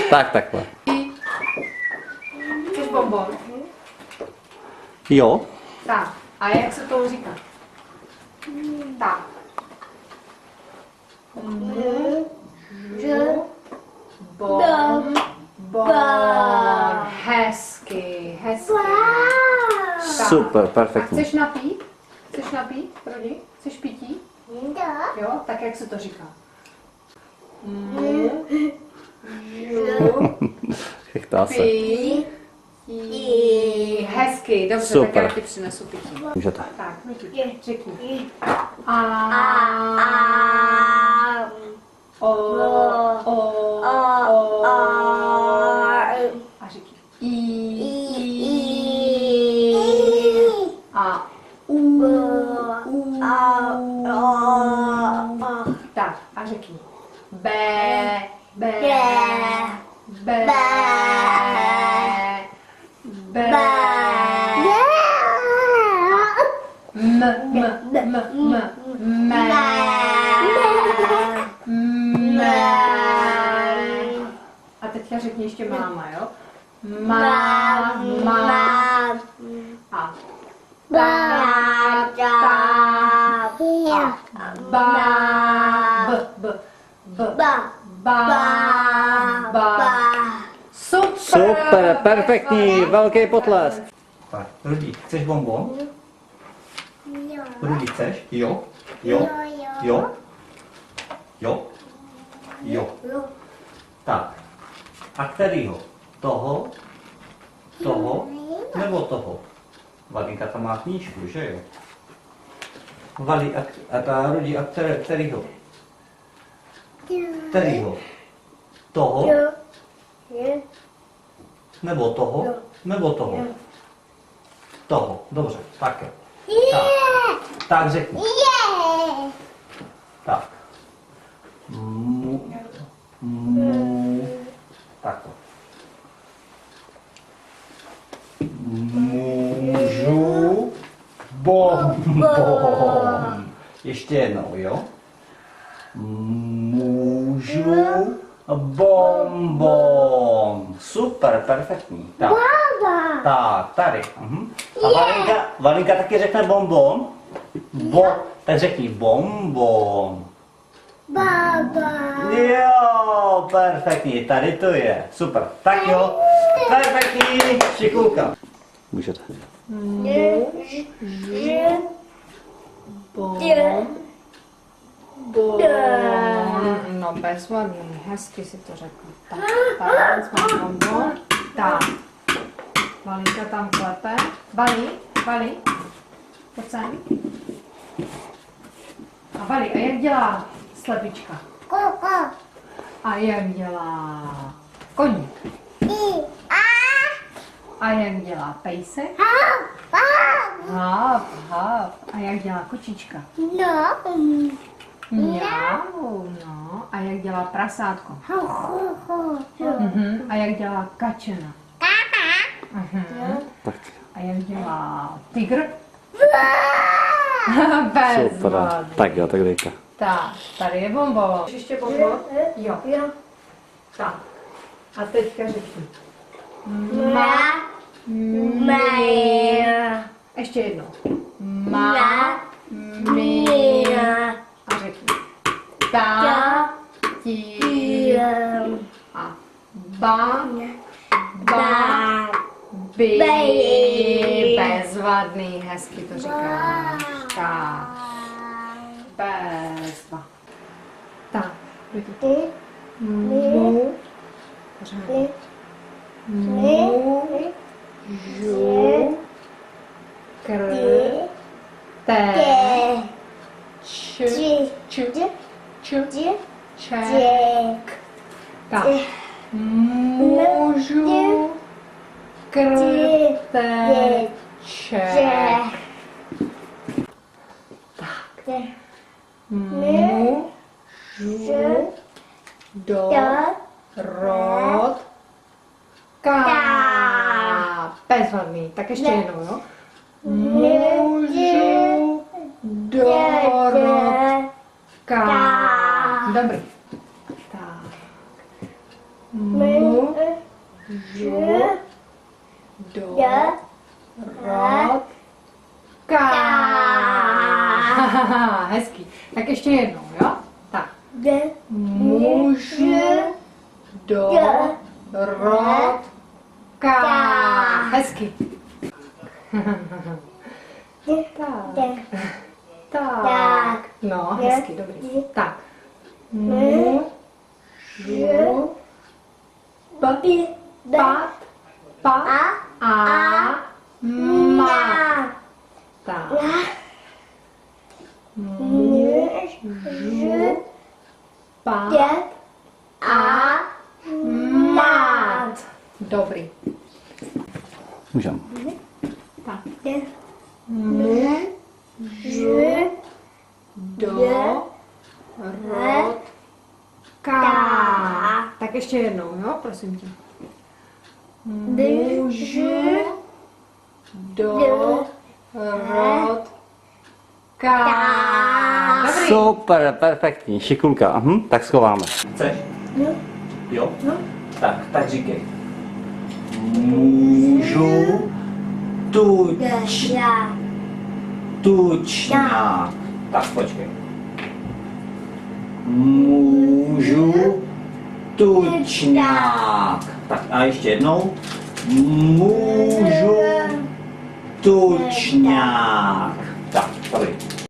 Tak, takhle. Chceš bonbon? Jo. Tak. A jak se to říká? Tak. Bon. Hezky, hezky. Tak. Super, A perfektní. chceš napít? Chceš napít, Rodi? Chceš pití? Jo, tak jak se to říká? Chytá se. Pití. Hezky, dobře, Super. tak já ti přinesu pití. Můžete. Tak, řekni. A. O. A řekni. I. A. U. Tak, a řekni. B. B. B. B. A teďka řekni ještě máma, jo? Máma. A. Super, perfektní, velký potlesk. Tak, Rudi, chceš bonbon? Rudi, chceš? Jo? Jo? Jo? Jo? Jo. Tak. A kterýho? Toho? Toho? Nebo toho? Valinka tam má knížku, že jo? Vali, a ta Rudi, a kterýho? Kterýho? Toho? Nebo toho? Nebo toho? Toho, dobře, tak jo. Tak řekni. Tak. Takto. Můžu bonbon. Ještě jednou, jo? Můžu bonbon. Super, perfektní. Tak, tak tady. A Valinka taky řekne bonbon. Tak řekni bonbon. Jo, perfektní, tady to je. Super, tak jo. Perfektní, šikulka. Můžete. No bezvadný, hezky si to řekl. Tak, tak, máme bonbon. Tak. Valinka tam klepe. Vali, pojď sem. A Vali, a jak dělá slepička? A jak dělá koník? A jak dělá pejsek? Háp. A jak dělá kočička? Mňau, no. A jak dělá prasátko? A jak dělá kačena? Tak. A jak dělá tygr? Super, tak jo, tak dejte. Tak, tady je bonbon. Ještě bonbon? Jo. Tak. A teďka řekni. Ještě jednou. A řekni. A bezvadný, hezky to říkáš. Tak. Bezva. Tak. Pořádně. Můžu ček. Tak. Můžu krteček. Tak. Můžu bezvadný. Tak ještě jednou, jo? Můžu dorodka. Dobrý. Tak. Žu. Do. Rod. Ká. Hezký. Tak ještě jednou, jo? Tak. Může. Do. Rod. Ká. Hezký. Tak. No, hezky, dobrý. Tak. Můžu. Pat. A. Ma. Tak. Můžu. Pat. A. Mat. Dobrý. Můžem. Tak. Můžu. Do. Rod. Ká. Tak ještě jednou, jo, prosím tě. Můžu. Do. Rod. Ká. Dobrý. Super, perfektní, šikulka. Tak schováme. Chceš? Jo? Tak říkej. Můžu tučňák. Tak počkej. Můžu tučňák. Tak a ještě jednou. Můžu tučňák. Tak, dobrý.